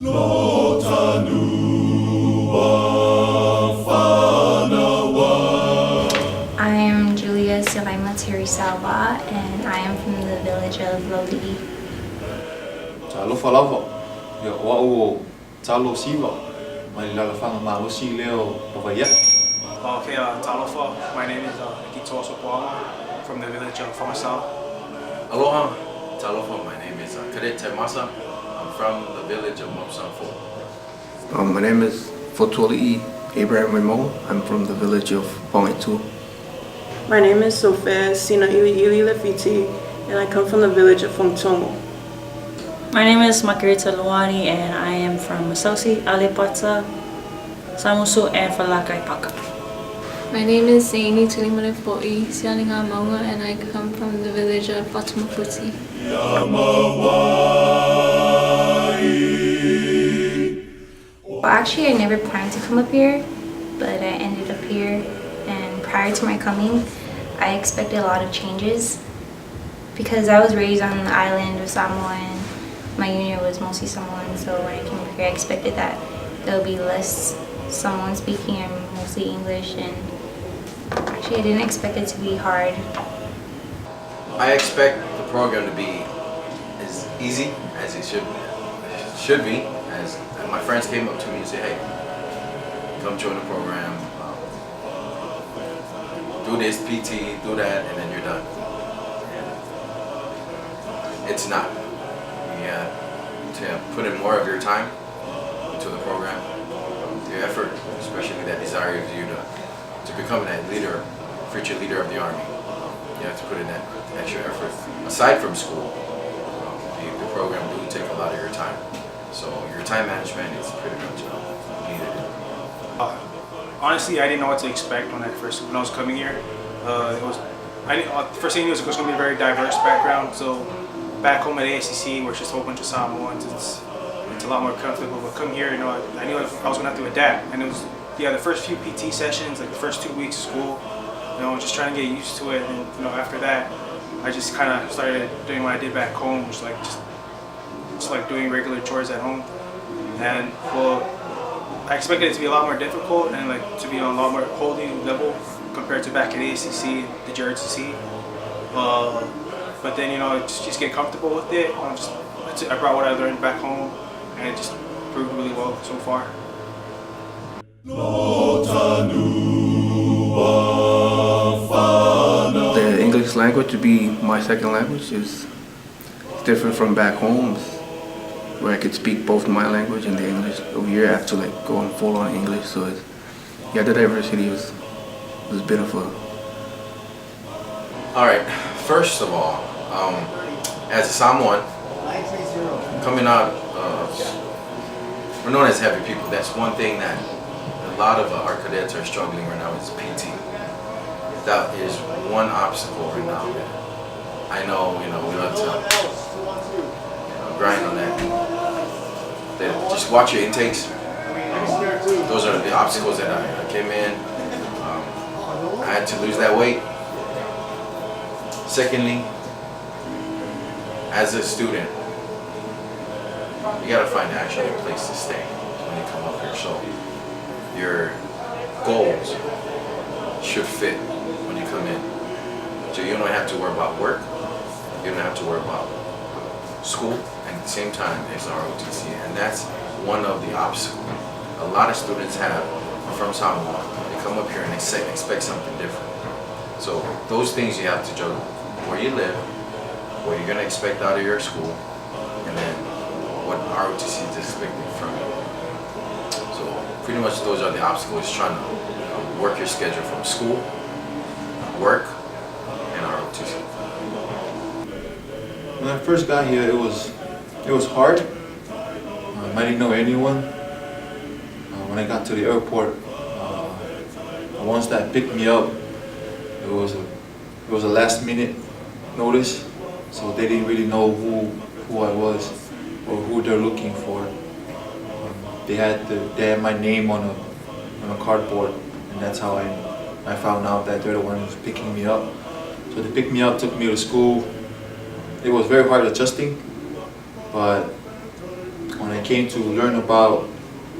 Lota I am Julia Sulaima Tirisalva, and I am from the village of Lota. Talofa lava, ia wa'o talo siwa, mai lalafanga ma'osi leo pavaya. Okay, Talofa, my name is Gettah from the village of Tamasese. Aloha, Talofa, my name is Cadet I'm from the village of Mopsanfo. My name is Fotuali'i Abraham Ramon. I'm from the village of Pongaitu. My name is Sophia Sina Ili Lefiti, and I come from the village of Fongtongo. My name is Margarita Luani, and I am from Masosi, Alepata, Samusu, and Falakai Paka. My name is Zaini Tulimanefoi Sialinga Maunga, and I come from the village of Fatumaputi. Well, actually, I never planned to come up here, but I ended up here. And prior to my coming, I expected a lot of changes because I was raised on the island of Samoa and my unit was mostly Samoan. So when I came up here, I expected that there would be less Samoan speaking and mostly English. And actually, I didn't expect it to be hard. I expect the program to be as easy as it should be. As my friends came up to me and said, "Hey, come join the program. Do this PT, do that, and then you're done." It's not. You have to put in more of your time into the program, your effort, especially that desire of you to become that leader, future leader of the Army. You have to put in that extra effort. Aside from school, the program do take a lot of your time. So your time management is pretty much needed. Honestly, I didn't know what to expect when I was coming here. First thing was it was going to be a very diverse background. So back home at ASCC, where it's just a whole bunch of Samoans, it's a lot more comfortable. But come here, I knew I was going to have to adapt. And it was the first few PT sessions, like the first 2 weeks of school, just trying to get used to it. And after that, I just kind of started doing what I did back home, which just like doing regular chores at home. And well, I expected it to be a lot more difficult and to be on a lot more holding level compared to back at ASCC, the ROTC. But then just get comfortable with it. I brought what I learned back home, and it just proved really well so far. The English language to be my second language is different from back home, where I could speak both my language and the English. Over here I have to go on full on English, so the diversity was beautiful. Alright, first of all, as a Samoan, coming out, we're known as heavy people. That's one thing that a lot of our cadets are struggling right now is PT. That is one obstacle right now. I know, we have to grind on that. Just watch your intakes. Those are the obstacles that I came in. I had to lose that weight. Secondly, as a student, you gotta find actually a place to stay when you come up here. So your goals should fit when you come in. So you don't have to worry about work. You don't have to worry about school, and at the same time there's ROTC, and that's one of the obstacles a lot of students have from Samoa. They come up here and they expect something different. So those things you have to juggle: where you live, what you're going to expect out of your school, and then what ROTC is expecting from you. So pretty much those are the obstacles, trying to work your schedule from school, work, and ROTC. When I first got here, it was hard. I didn't know anyone. When I got to the airport, the ones that picked me up, it was a last minute notice, so they didn't really know who I was or who they're looking for. They had my name on a cardboard, and that's how I found out that they're the ones picking me up. So they picked me up, took me to school. It was very hard adjusting, but when when I came to learn about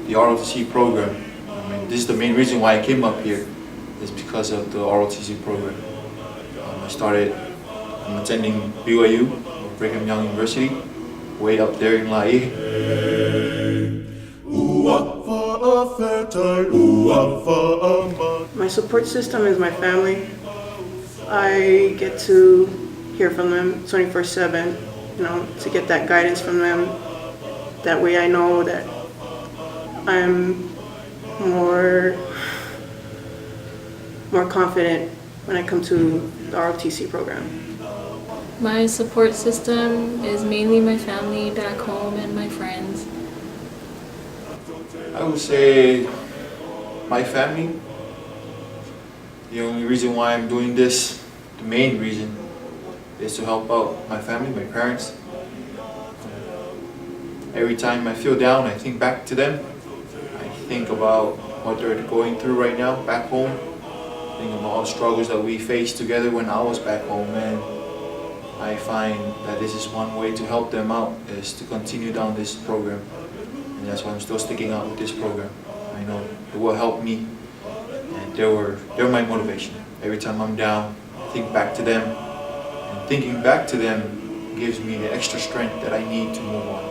the ROTC program. I mean, this is the main reason why I came up here, is because of the ROTC program. I'm attending BYU, Brigham Young University, way up there in Laie. My support system is my family. I get to hear from them 24/7, to get that guidance from them. That way I know that I'm more confident when I come to the ROTC program. My support system is mainly my family back home and my friends. I would say my family. The only reason why I'm doing this, the main reason, is to help out my family, my parents. Every time I feel down, I think back to them. I think about what they're going through right now back home. Think about all the struggles that we faced together when I was back home, and I find that this is one way to help them out, is to continue down this program. And that's why I'm still sticking out with this program. I know it will help me, and they're my motivation. Every time I'm down, I think back to them, and thinking back to them gives me the extra strength that I need to move on.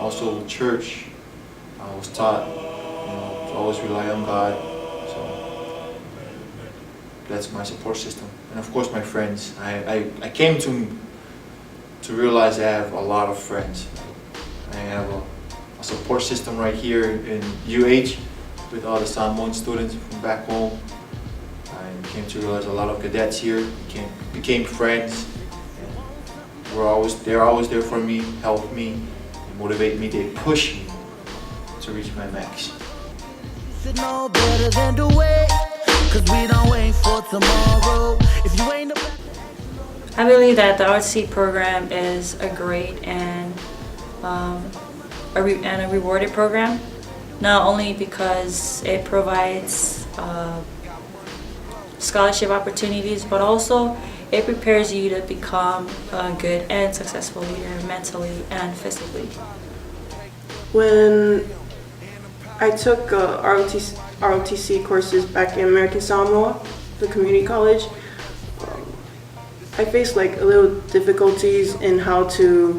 Also with church, I was taught, to always rely on God. So that's my support system. And of course my friends. I came to realize I have a lot of friends. I have a support system right here in UH with all the Samoan students from back home. I came to realize a lot of cadets here became friends. They're always there for me, help me, they motivate me, they push me to reach my max. I believe that the ROTC program is a great and a rewarded program, not only because it provides scholarship opportunities, but also it prepares you to become a good and successful leader mentally and physically. When I took ROTC courses back in American Samoa, the community college, I faced a little difficulties in how to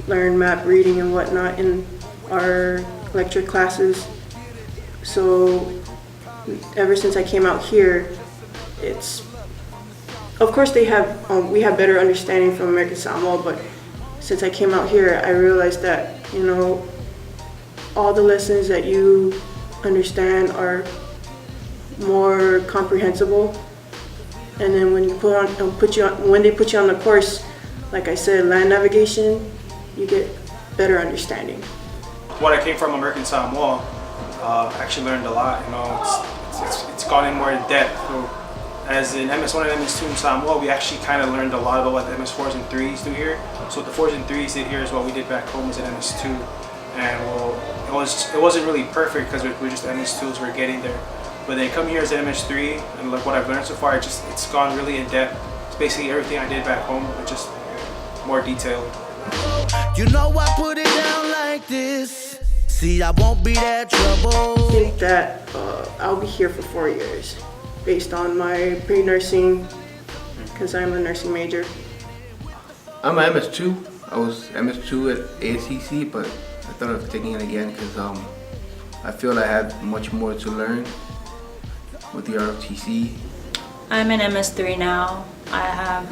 learn map reading and whatnot in our lecture classes. So ever since I came out here, of course we have better understanding from American Samoa, but since I came out here, I realized that all the lessons that you understand are more comprehensible. And then when when they put you on the course, like I said, land navigation, you get better understanding. When I came from American Samoa, I actually learned a lot. It's gone in more in depth. So as in MS1 and MS2 in Samoa, we actually kind of learned a lot about what the MS4s and 3s do here. So what the 4s and 3s did here is what we did back home as an MS2. And it wasn't really perfect because we're just MS2s, we're getting there. But then come here as an MS3, and look what I've learned so far, it's gone really in depth. It's basically everything I did back home, but just more detailed. I put it down like this. See, I won't be that trouble. I think that I'll be here for 4 years based on my pre-nursing, because I'm a nursing major. I'm an MS2. I was MS2 at ASCC, but I thought of taking it again because I feel I had much more to learn with the ROTC. I'm in MS3 now. I have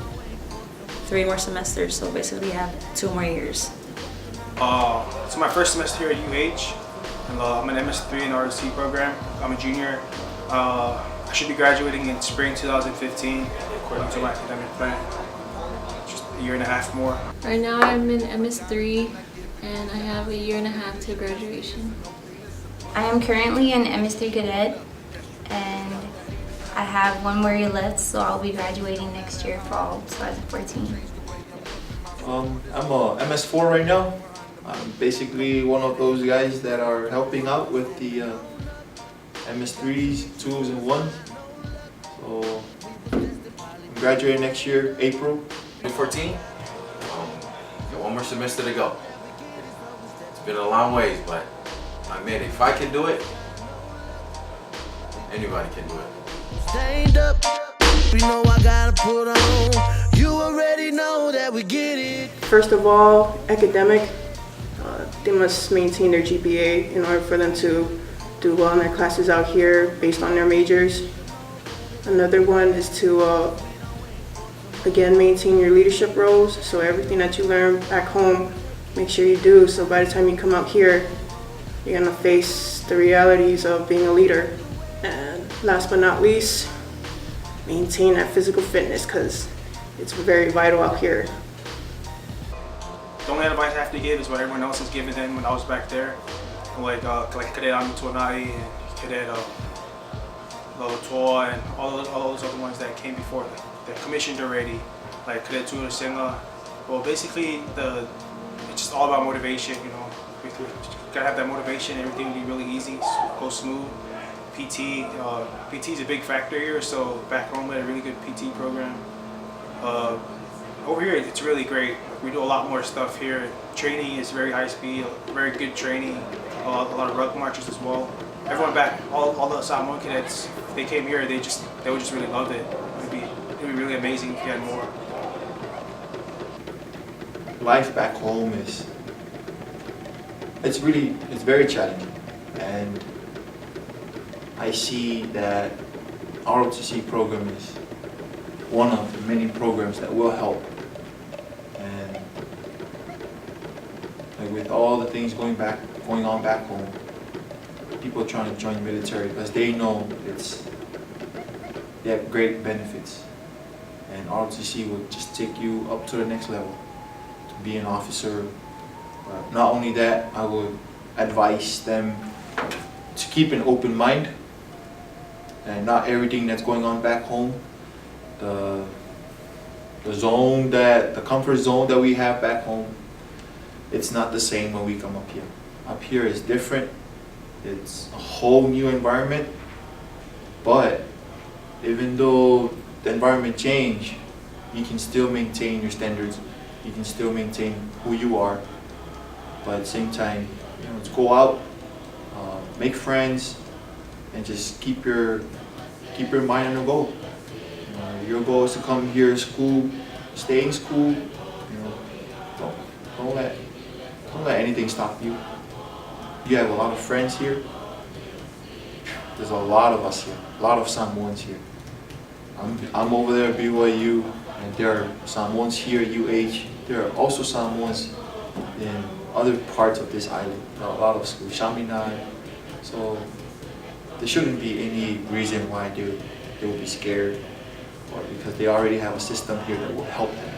3 more semesters, so basically I have 2 more years. So my first semester here at UH, and I'm an MS3 in the ROTC program. I'm a junior. I should be graduating in spring 2015, according to my academic plan. Just a year and a half more. Right now I'm in MS3 and I have a year and a half to graduation. I am currently an MS3 cadet, and I have 1 more year left, so I'll be graduating next year, fall 2014. I'm a MS4 right now. I'm basically one of those guys that are helping out with the MS3s, 2s, and 1s. So I'm graduating next year, April. 2014, got 1 more semester to go. It's been a long ways, but I made it. If I can do it, anybody can do it. Stand up, you know I gotta put on. You already know that we get it. First of all, academic. They must maintain their GPA in order for them to do well in their classes out here based on their majors. Another one is to, again, maintain your leadership roles. So everything that you learn back home, make sure you do. So by the time you come out here, you're gonna face the realities of being a leader. And last but not least, maintain that physical fitness because it's very vital out here. The only advice I have to give is what everyone else has given them when I was back there. Like Cadet Army ROTC and Cadet Lota and all those other ones that came before, they're commissioned already, like Cadet Tuis. Well, basically, it's just all about motivation, you know. You gotta have that motivation, everything will be really easy, go smooth. PT is a big factor here, so back home we had a really good PT program. Over here, it's really great. We do a lot more stuff here. Training is very high speed, very good training, a lot of ruck marches as well. Everyone back, all the Samoan cadets, if they came here, they would just really love it. It'd be really amazing if you had more. Life back home it's very challenging, and I see that ROTC program is one of the many programs that will help. And like with all the things going on back home, people are trying to join the military because they know they have great benefits, and ROTC will just take you up to the next level to be an officer. Not only that, I would advise them to keep an open mind, and not everything that's going on back home, the comfort zone that we have back home, it's not the same when we come up here. Up here is different. It's a whole new environment, but even though the environment change, you can still maintain your standards. You can still maintain who you are, but at the same time, you know, let's go out, make friends, and just keep your mind on the goal. Your goal is to come here to school, stay in school. You know, don't let anything stop you. You have a lot of friends here. There's a lot of us here, a lot of Samoans here. I'm over there at BYU, and there are Samoans here at UH. There are also Samoans in other parts of this island. There are a lot of schools, Chaminade. So there shouldn't be any reason why they will be scared, or because they already have a system here that will help them.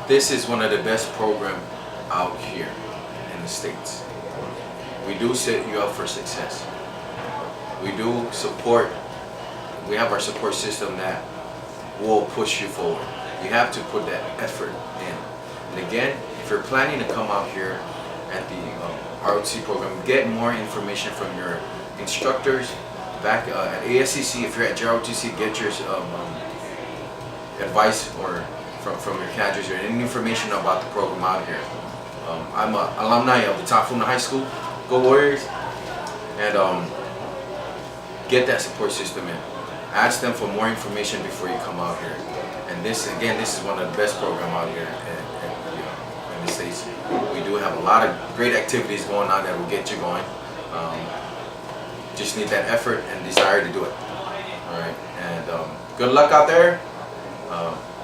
This is one of the best programs out here in the States. We do set you up for success. We do support. We have our support system that will push you forward. You have to put that effort in. And again, if you're planning to come out here at the ROTC program, get more information from your instructors. Back at ASCC, if you're at ROTC, get your advice or from your cadres or any information about the program out here. I'm an alumni of the Tafuna High School. Go Warriors! And get that support system in. Ask them for more information before you come out here. And this is one of the best programs out here in the States. We do have a lot of great activities going on that will get you going. Just need that effort and desire to do it. All right, and good luck out there.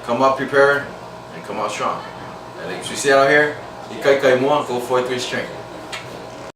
Come out prepared and come out strong. And like we see out here, go forth with strength.